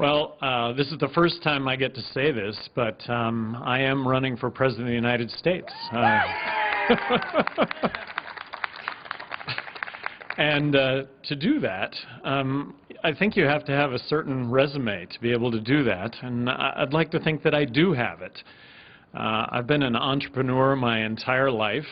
Well, this is the first time I get to say this, but I am running for President of the United States. And to do that, I think you have to have a certain resume to be able to do that, and I'd like to think that I do have it. I've been an entrepreneur my entire life.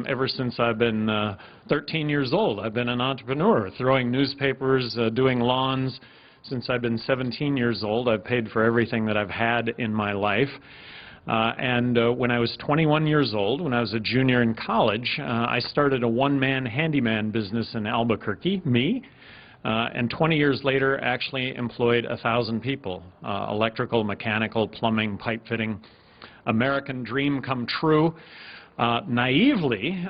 Ever since I've been 13 years old, I've been an entrepreneur, throwing newspapers, doing lawns. Since I've been 17 years old, I've paid for everything that I've had in my life. When I was 21 years old, when I was a junior in college, I started a one-man handyman business in Albuquerque, me, and 20 years later actually employed 1,000 people, electrical, mechanical, plumbing, pipe fitting. American dream come true. Naively,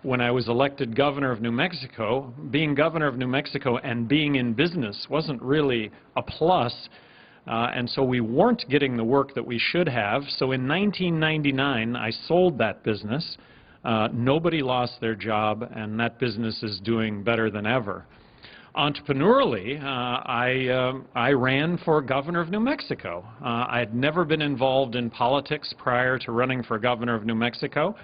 when I was elected governor of New Mexico, being governor of New Mexico and being in business wasn't really a plus, and so we weren't getting the work that we should have. So in 1999, I sold that business. Nobody lost their job, and that business is doing better than ever. Entrepreneurially, I ran for governor of New Mexico. I had never been involved in politics prior to running for governor of New Mexico.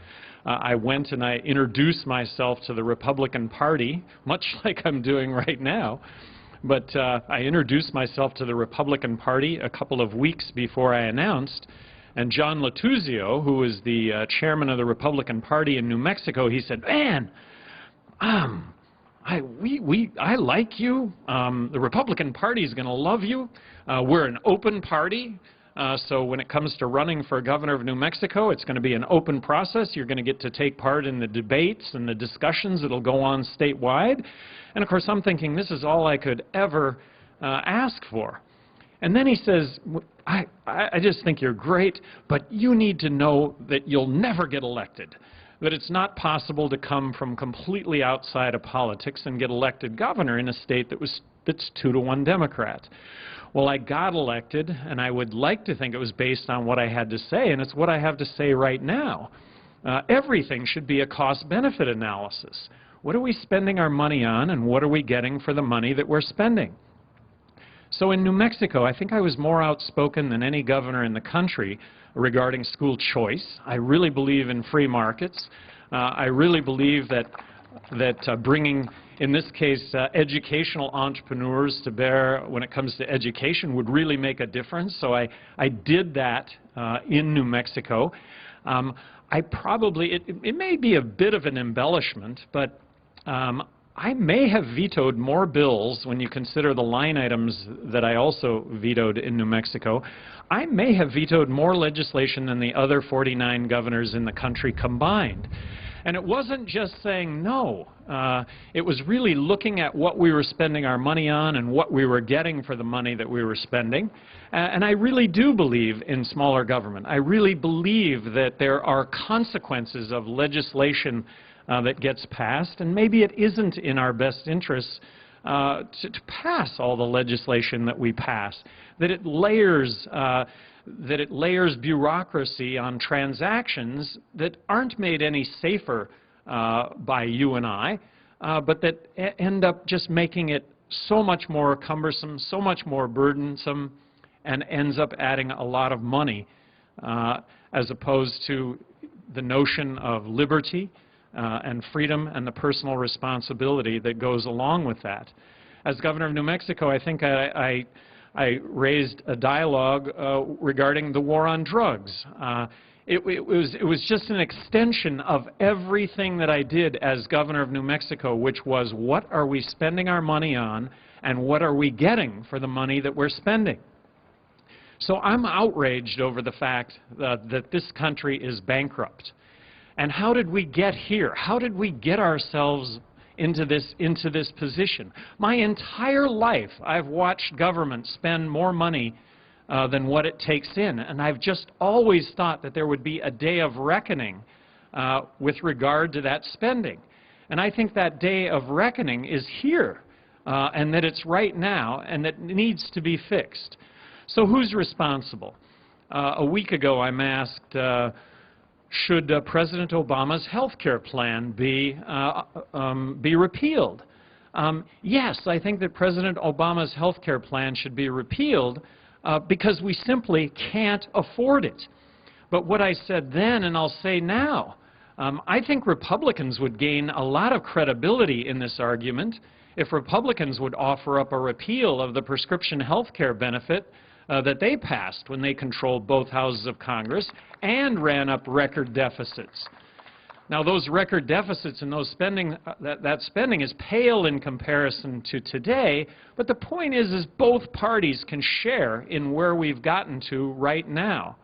I went and I introduced myself to the Republican Party, much like I'm doing right now. But I introduced myself to the Republican Party a couple of weeks before I announced. And John Latuzio, who was the chairman of the Republican Party in New Mexico, he said, "Man, I like you. The Republican Party is going to love you. We're an open party. So when it comes to running for governor of New Mexico, it's going to be an open process. You're going to get to take part in the debates and the discussions that will go on statewide." And of course, I'm thinking this is all I could ever ask for. And then he says, I just think you're great, but you need to know that you'll never get elected, that it's not possible to come from completely outside of politics and get elected governor in a state that's 2-to-1 Democrat. Well, I got elected, and I would like to think it was based on what I had to say, and it's what I have to say right now. Everything should be a cost-benefit analysis. What are we spending our money on, and what are we getting for the money that we're spending? So in New Mexico, I think I was more outspoken than any governor in the country regarding school choice. I really believe in free markets. I really believe that bringing, in this case, educational entrepreneurs to bear when it comes to education would really make a difference. So I did that in New Mexico. It may be a bit of an embellishment, but I may have vetoed more bills when you consider the line items that I also vetoed in New Mexico. I may have vetoed more legislation than the other 49 governors in the country combined. And it wasn't just saying no. It was really looking at what we were spending our money on and what we were getting for the money that we were spending. And I really do believe in smaller government. I really believe that there are consequences of legislation that gets passed, and maybe it isn't in our best interests to pass all the legislation that we pass, that it layers bureaucracy on transactions that aren't made any safer by you and I, but that end up just making it so much more cumbersome, so much more burdensome, and ends up adding a lot of money as opposed to the notion of liberty and freedom and the personal responsibility that goes along with that. As governor of New Mexico, I think I raised a dialogue regarding the war on drugs. It was just an extension of everything that I did as governor of New Mexico, which was what are we spending our money on and what are we getting for the money that we're spending. So I'm outraged over the fact that this country is bankrupt. And how did we get here? How did we get ourselves into this position? My entire life, I've watched government spend more money than what it takes in, and I've just always thought that there would be a day of reckoning with regard to that spending. And I think that day of reckoning is here, and that it's right now, and that it needs to be fixed. So who's responsible? A week ago, I'm asked, should President Obama's health care plan be repealed? Yes, I think that President Obama's health care plan should be repealed because we simply can't afford it. But what I said then, and I'll say now, I think Republicans would gain a lot of credibility in this argument if Republicans would offer up a repeal of the prescription health care benefit that they passed when they controlled both houses of Congress and ran up record deficits. Now, those record deficits and those spending, that spending is pale in comparison to today, but the point is both parties can share in where we've gotten to right now.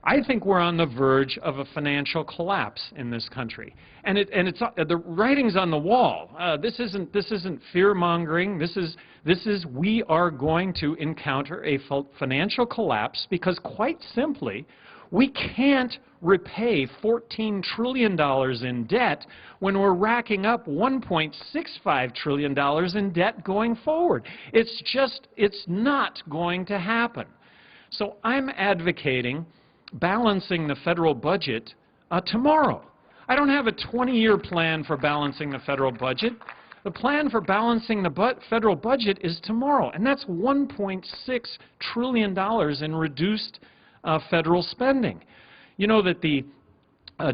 I think we're on the verge of a financial collapse in this country, and the writing's on the wall. This isn't fear-mongering. This is we are going to encounter a financial collapse because, quite simply, we can't repay $14 trillion in debt when we're racking up $1.65 trillion in debt going forward. It's not going to happen. So I'm advocating balancing the federal budget tomorrow. I don't have a 20-year plan for balancing the federal budget. The plan for balancing the federal budget is tomorrow, and that's $1.6 trillion in reduced federal spending. You know that the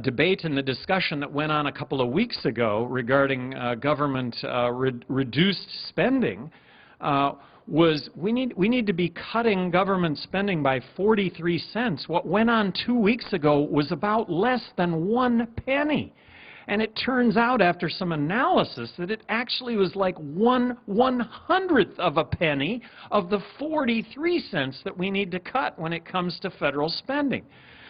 debate and the discussion that went on a couple of weeks ago regarding government reduced spending was we need to be cutting government spending by 43 cents. What went on 2 weeks ago was about less than 1 penny. And it turns out after some analysis that it actually was like 1/100th of a penny of the 43 cents that we need to cut when it comes to federal spending.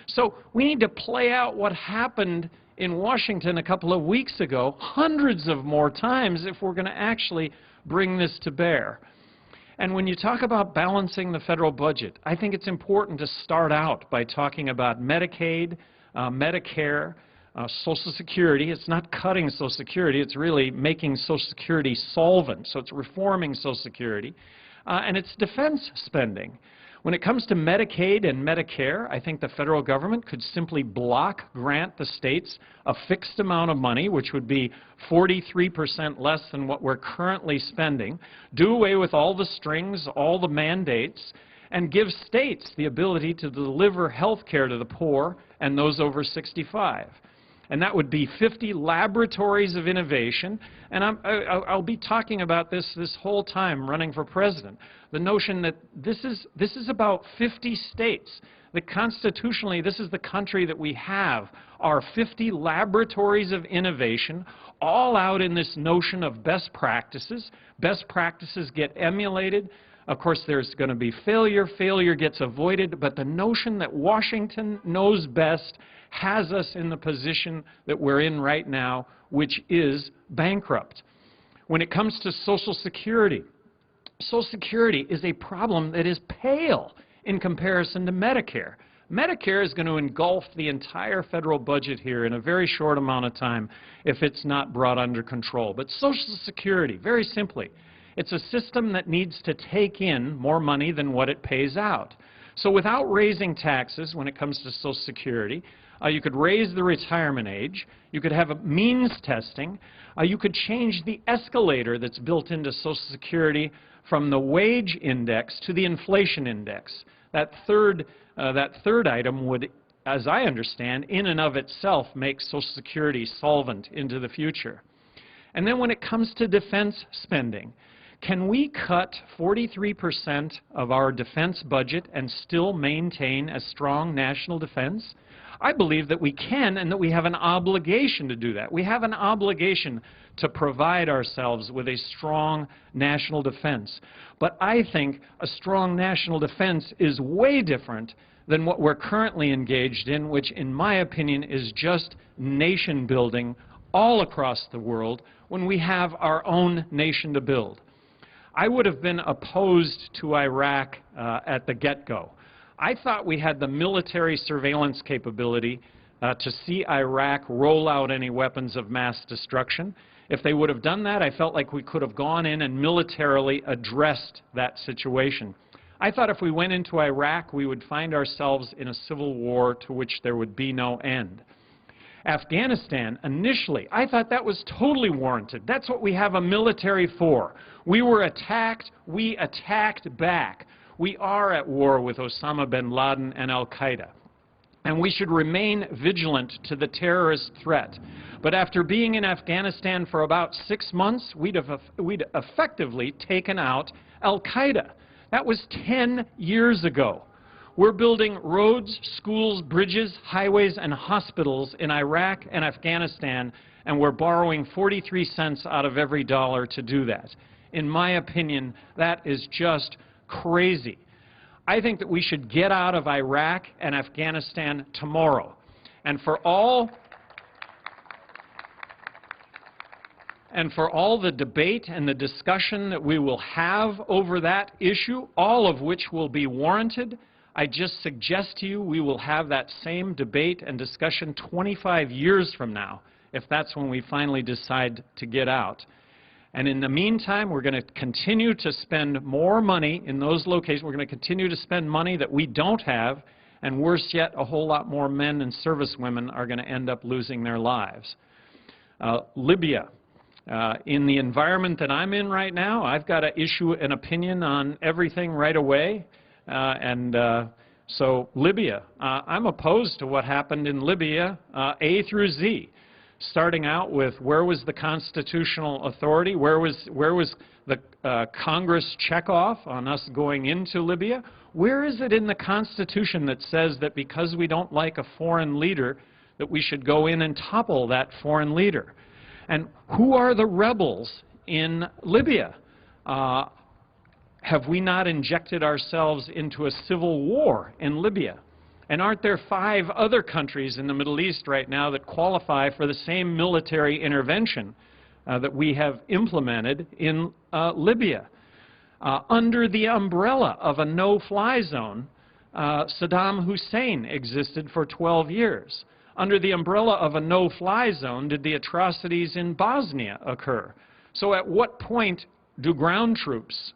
So we need to play out what happened in Washington a couple of weeks ago hundreds of more times if we're going to actually bring this to bear. And when you talk about balancing the federal budget, I think it's important to start out by talking about Medicaid, Medicare, Social Security. It's not cutting Social Security, it's really making Social Security solvent. So it's reforming Social Security. And it's defense spending. When it comes to Medicaid and Medicare, I think the federal government could simply grant the states a fixed amount of money, which would be 43% less than what we're currently spending, do away with all the strings, all the mandates, and give states the ability to deliver health care to the poor and those over 65. And that would be 50 laboratories of innovation. And I'll be talking about this whole time running for president. The notion that this is about 50 states. That constitutionally, this is the country that we have, our 50 laboratories of innovation, all out in this notion of best practices. Best practices get emulated. Of course, there's going to be failure. Failure gets avoided. But the notion that Washington knows best has us in the position that we're in right now, which is bankrupt. When it comes to Social Security is a problem that is pale in comparison to Medicare. Medicare is going to engulf the entire federal budget here in a very short amount of time if it's not brought under control. But Social Security, very simply, it's a system that needs to take in more money than what it pays out. So without raising taxes when it comes to Social Security, you could raise the retirement age, you could have a means testing, you could change the escalator that's built into Social Security from the wage index to the inflation index. That third item would, as I understand, in and of itself make Social Security solvent into the future. And then when it comes to defense spending, can we cut 43% of our defense budget and still maintain a strong national defense? I believe that we can and that we have an obligation to do that. We have an obligation to provide ourselves with a strong national defense. But I think a strong national defense is way different than what we're currently engaged in, which in my opinion is just nation building all across the world when we have our own nation to build. I would have been opposed to Iraq at the get-go. I thought we had the military surveillance capability to see Iraq roll out any weapons of mass destruction. If they would have done that, I felt like we could have gone in and militarily addressed that situation. I thought if we went into Iraq, we would find ourselves in a civil war to which there would be no end. Afghanistan, initially, I thought that was totally warranted. That's what we have a military for. We were attacked, we attacked back. We are at war with Osama bin Laden and al-Qaeda. And we should remain vigilant to the terrorist threat. But after being in Afghanistan for about 6 months, we'd effectively taken out al-Qaeda. That was 10 years ago. We're building roads, schools, bridges, highways, and hospitals in Iraq and Afghanistan, and we're borrowing 43 cents out of every dollar to do that. In my opinion, that is just crazy. I think that we should get out of Iraq and Afghanistan tomorrow. And for all the debate and the discussion that we will have over that issue, all of which will be warranted, I just suggest to you we will have that same debate and discussion 25 years from now, if that's when we finally decide to get out. And in the meantime, we're going to continue to spend more money in those locations. We're going to continue to spend money that we don't have, and worse yet, a whole lot more men and servicewomen are going to end up losing their lives. Libya. In the environment that I'm in right now, I've got to issue an opinion on everything right away. So Libya, I'm opposed to what happened in Libya, A through Z, starting out with where was the constitutional authority, where was the Congress checkoff on us going into Libya, where is it in the Constitution that says that because we don't like a foreign leader that we should go in and topple that foreign leader? And who are the rebels in Libya? Have we not injected ourselves into a civil war in Libya? And aren't there 5 other countries in the Middle East right now that qualify for the same military intervention that we have implemented in Libya? Under the umbrella of a no-fly zone, Saddam Hussein existed for 12 years. Under the umbrella of a no-fly zone did the atrocities in Bosnia occur. So at what point do ground troops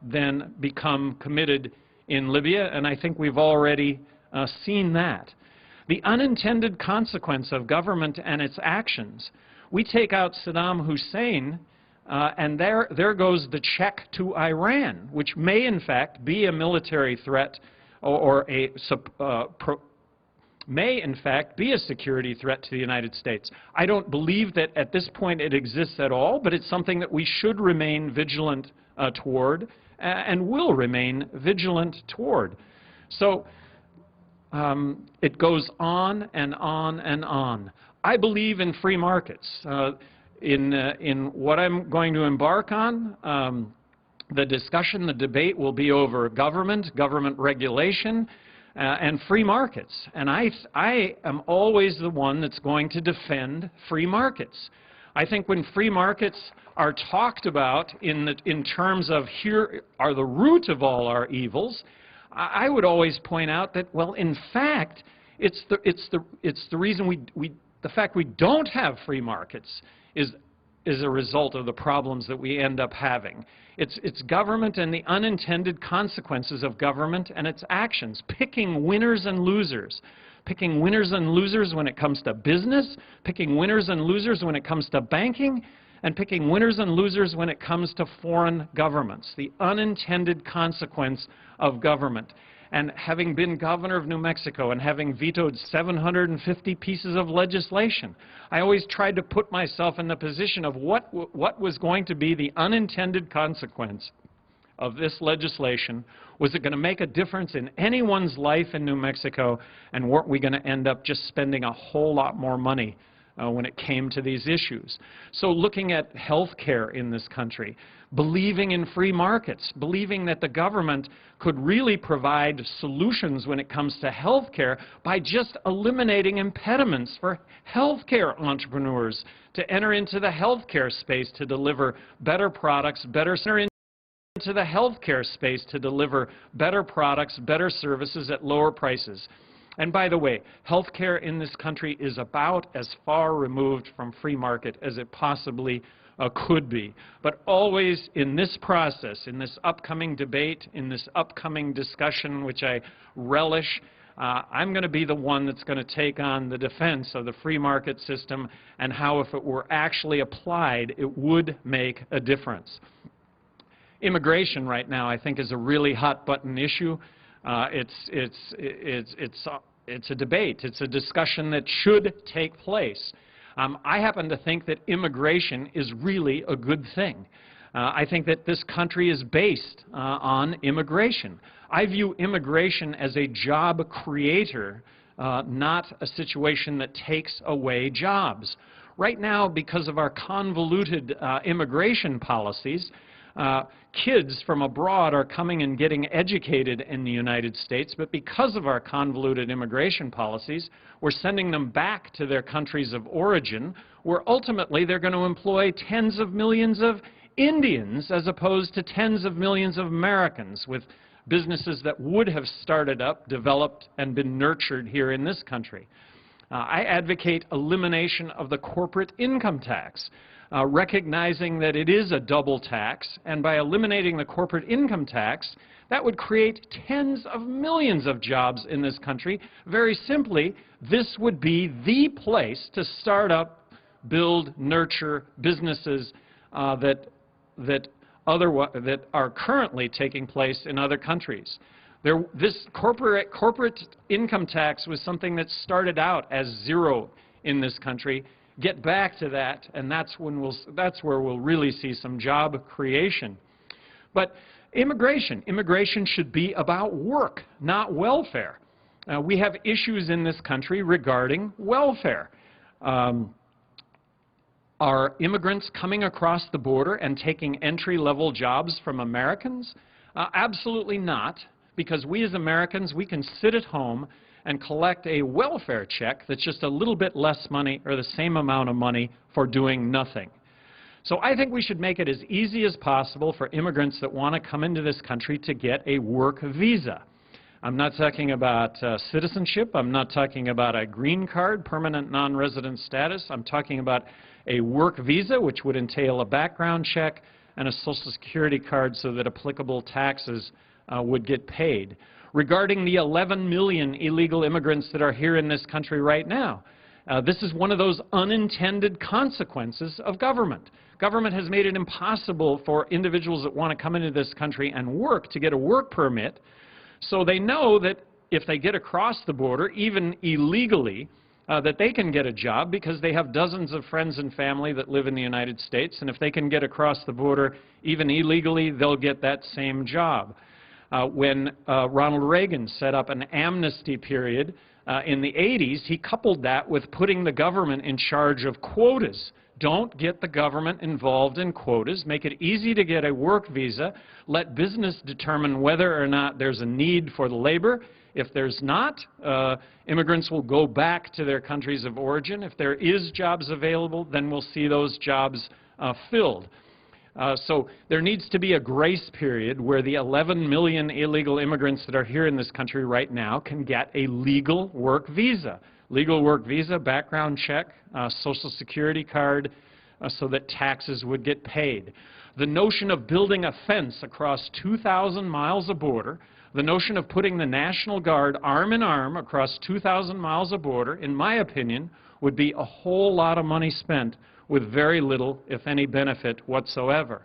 then become committed in Libya? And I think we've already seen that. The unintended consequence of government and its actions. We take out Saddam Hussein, and there goes the check to Iran, which may in fact be a military threat may in fact be a security threat to the United States. I don't believe that at this point it exists at all, but it's something that we should remain vigilant toward and will remain vigilant toward. So it goes on and on and on. I believe in free markets. In what I'm going to embark on, the discussion, the debate will be over government regulation, and free markets. And I am always the one that's going to defend free markets. I think when free markets are talked about in terms of here are the root of all our evils, I would always point out that, well, in fact, it's the reason the fact we don't have free markets is a result of the problems that we end up having. It's government and the unintended consequences of government and its actions, picking winners and losers. Picking winners and losers when it comes to business, picking winners and losers when it comes to banking, and picking winners and losers when it comes to foreign governments. The unintended consequence of government. And having been governor of New Mexico and having vetoed 750 pieces of legislation, I always tried to put myself in the position of what was going to be the unintended consequence of this legislation. Was it going to make a difference in anyone's life in New Mexico, and weren't we going to end up just spending a whole lot more money when it came to these issues? So looking at health care in this country, believing in free markets, believing that the government could really provide solutions when it comes to health care by just eliminating impediments for health care entrepreneurs to enter into the health care space to deliver better products, better services at lower prices. And by the way, health care in this country is about as far removed from free market as it possibly could be. But always in this process, in this upcoming debate, in this upcoming discussion, which I relish, I'm going to be the one that's going to take on the defense of the free market system and how, if it were actually applied, it would make a difference. Immigration right now, I think, is a really hot-button issue. It's a debate. It's a discussion that should take place. I happen to think that immigration is really a good thing. I think that this country is based on immigration. I view immigration as a job creator, not a situation that takes away jobs. Right now, because of our convoluted immigration policies, kids from abroad are coming and getting educated in the United States, but because of our convoluted immigration policies, we're sending them back to their countries of origin, where ultimately they're going to employ tens of millions of Indians as opposed to tens of millions of Americans with businesses that would have started up, developed, and been nurtured here in this country. I advocate elimination of the corporate income tax, recognizing that it is a double tax, and by eliminating the corporate income tax, that would create tens of millions of jobs in this country. Very simply, this would be the place to start up, build, nurture businesses that are currently taking place in other countries. This corporate income tax was something that started out as zero in this country. Get back to that, and that's where we'll really see some job creation. But immigration should be about work, not welfare. We have issues in this country regarding welfare. Are immigrants coming across the border and taking entry-level jobs from Americans? Absolutely not, because we as Americans, we can sit at home and collect a welfare check that's just a little bit less money or the same amount of money for doing nothing. So I think we should make it as easy as possible for immigrants that want to come into this country to get a work visa. I'm not talking about citizenship. I'm not talking about a green card, permanent non-resident status. I'm talking about a work visa, which would entail a background check and a Social Security card so that applicable taxes would get paid. Regarding the 11 million illegal immigrants that are here in this country right now, this is one of those unintended consequences of government. Government has made it impossible for individuals that want to come into this country and work to get a work permit, so they know that if they get across the border, even illegally, that they can get a job because they have dozens of friends and family that live in the United States, and if they can get across the border, even illegally, they'll get that same job. When Ronald Reagan set up an amnesty period in the 80s, he coupled that with putting the government in charge of quotas. Don't get the government involved in quotas. Make it easy to get a work visa. Let business determine whether or not there's a need for the labor. If there's not, immigrants will go back to their countries of origin. If there is jobs available, then we'll see those jobs filled. So there needs to be a grace period where the 11 million illegal immigrants that are here in this country right now can get a legal work visa. Legal work visa, background check, Social Security card, so that taxes would get paid. The notion of building a fence across 2,000 miles of border, the notion of putting the National Guard arm in arm across 2,000 miles of border, in my opinion, would be a whole lot of money spent with very little, if any, benefit whatsoever.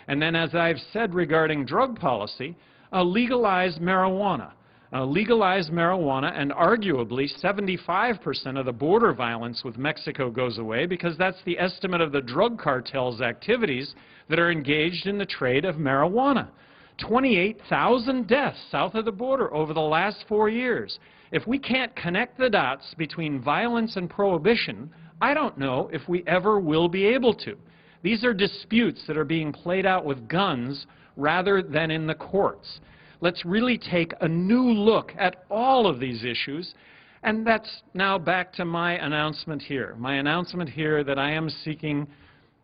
And then, as I've said regarding drug policy, legalize marijuana. Legalize marijuana, and arguably 75% of the border violence with Mexico goes away, because that's the estimate of the drug cartel's activities that are engaged in the trade of marijuana. 28,000 deaths south of the border over the last 4 years. If we can't connect the dots between violence and prohibition, I don't know if we ever will be able to. These are disputes that are being played out with guns rather than in the courts. Let's really take a new look at all of these issues, and that's now back to my announcement here. My announcement here that I am seeking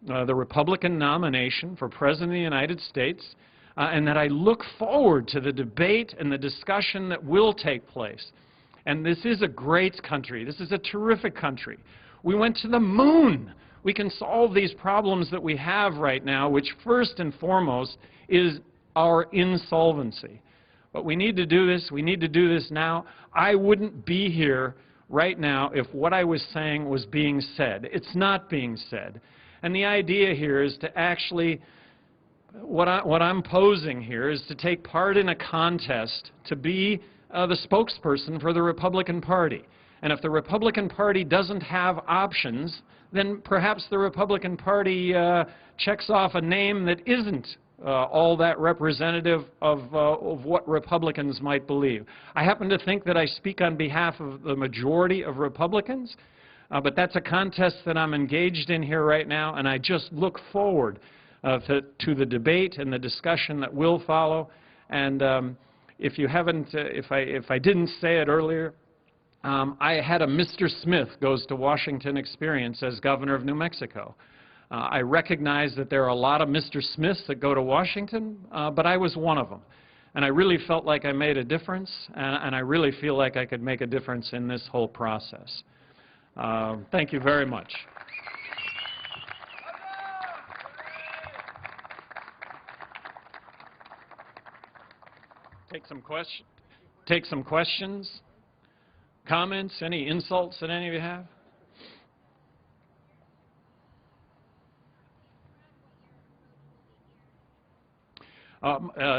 the Republican nomination for President of the United States, and that I look forward to the debate and the discussion that will take place. And this is a great country. This is a terrific country. We went to the moon. We can solve these problems that we have right now, which first and foremost is our insolvency. But we need to do this. We need to do this now. I wouldn't be here right now if what I was saying was being said. It's not being said. And the idea here is to actually, what I'm posing here is to take part in a contest to be the spokesperson for the Republican Party. And if the Republican Party doesn't have options, then perhaps the Republican Party checks off a name that isn't all that representative of what Republicans might believe. I happen to think that I speak on behalf of the majority of Republicans, but that's a contest that I'm engaged in here right now, and I just look forward to the debate and the discussion that will follow. And if you haven't, if I didn't say it earlier, I had a Mr. Smith Goes to Washington experience as governor of New Mexico. I recognize that there are a lot of Mr. Smiths that go to Washington, but I was one of them. And I really felt like I made a difference, and I really feel like I could make a difference in this whole process. Thank you very much. Take some questions, comments, any insults that any of you have?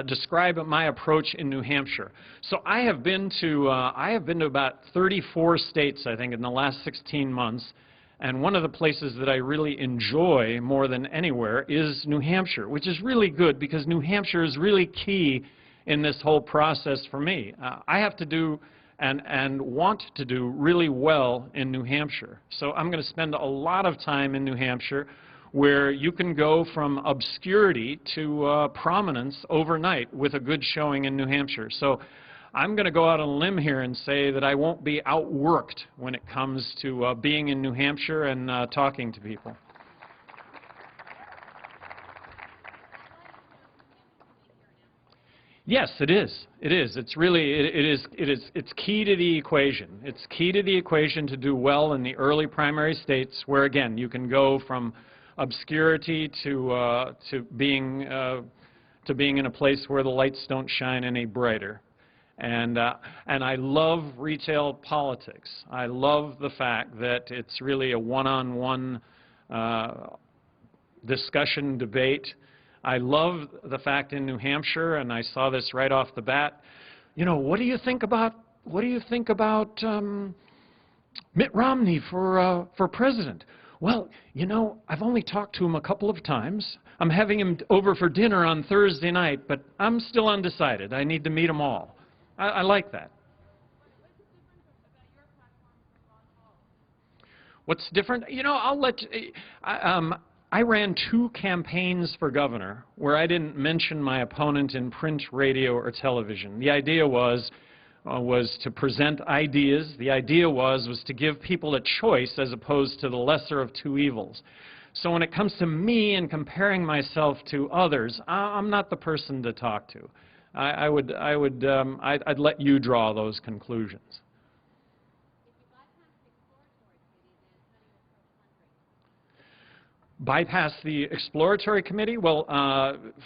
Describe my approach in New Hampshire. So I have been to about 34 states, I think, in the last 16 months. And one of the places that I really enjoy more than anywhere is New Hampshire, which is really good because New Hampshire is really key in this whole process for me. I have to do and want to do really well in New Hampshire. So I'm going to spend a lot of time in New Hampshire where you can go from obscurity to prominence overnight with a good showing in New Hampshire. So I'm going to go out on a limb here and say that I won't be outworked when it comes to being in New Hampshire and talking to people. Yes, it is. It is. It's really, it's key to the equation. It's key to the equation to do well in the early primary states where, again, you can go from obscurity to being in a place where the lights don't shine any brighter. And I love retail politics. I love the fact that it's really a one-on-one discussion, debate. I love the fact in New Hampshire, and I saw this right off the bat, you know, what do you think about Mitt Romney for president? Well, you know, I've only talked to him a couple of times. I'm having him over for dinner on Thursday night, but I'm still undecided. I need to meet them all. I like that. What's different? You know, I'll let you, I ran 2 campaigns for governor where I didn't mention my opponent in print, radio, or television. The idea was to present ideas. The idea was to give people a choice as opposed to the lesser of 2 evils. So when it comes to me and comparing myself to others, I'm not the person to talk to. I'd let you draw those conclusions. Bypass the exploratory committee? Well,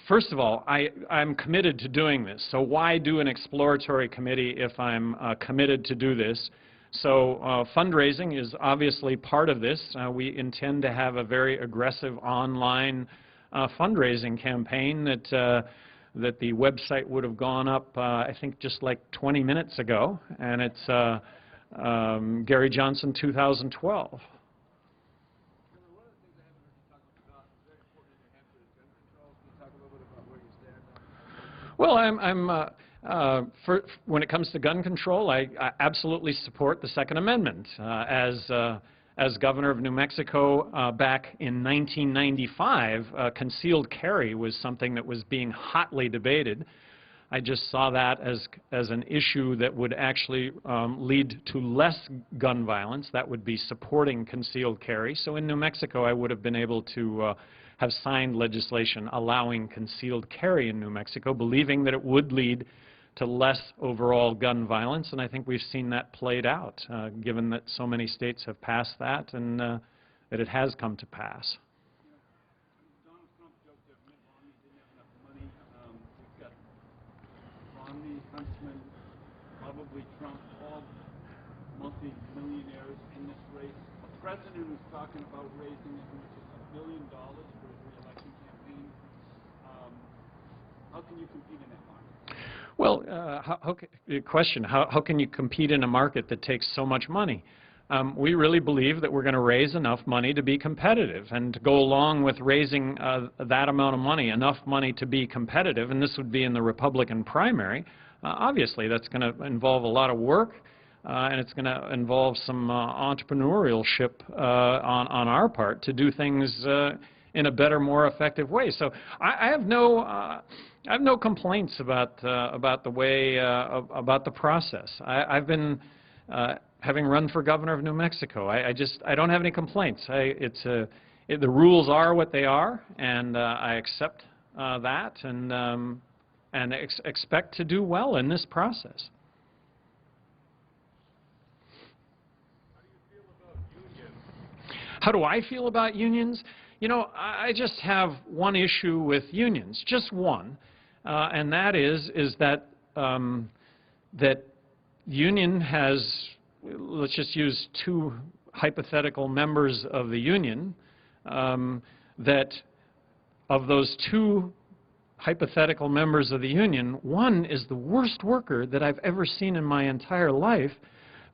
first of all, I'm committed to doing this. So why do an exploratory committee if I'm committed to do this? So fundraising is obviously part of this. We intend to have a very aggressive online fundraising campaign that the website would have gone up, I think, just like 20 minutes ago. And it's Gary Johnson 2012. Well, when it comes to gun control, I absolutely support the Second Amendment. As governor of New Mexico back in 1995, concealed carry was something that was being hotly debated. I just saw that as an issue that would actually lead to less gun violence. That would be supporting concealed carry. So in New Mexico, I would have been able to have signed legislation allowing concealed carry in New Mexico, believing that it would lead to less overall gun violence, and I think we've seen that played out, given that so many states have passed that and that it has come to pass. Donald Trump joked that Mitt Romney didn't have enough money. We've got Romney probably trump all multi-millionaires in this race. A president who's talking about raising as much as $1 billion for his re-election campaign. How can you compete in that market? Well, how can you compete in a market that takes so much money? We really believe that we're going to raise enough money to be competitive, and to go along with raising that amount of money, enough money to be competitive, and this would be in the Republican primary. Obviously, that's going to involve a lot of work, and it's going to involve some entrepreneurship on our part to do things in a better, more effective way. So I have no complaints about the way about the process. I've been having run for governor of New Mexico. I don't have any complaints. The rules are what they are, and I accept that and expect to do well in this process. How do I feel about unions? You know, I just have one issue with unions, just one, and that is that that union has, let's just use two hypothetical members of the union, that of those two hypothetical members of the union, one is the worst worker that I've ever seen in my entire life.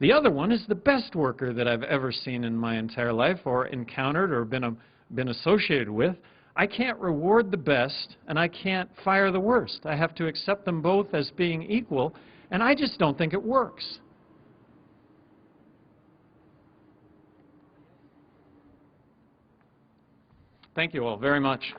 The other one is the best worker that I've ever seen in my entire life, or encountered, or been associated with. I can't reward the best, and I can't fire the worst. I have to accept them both as being equal, and I just don't think it works. Thank you all very much.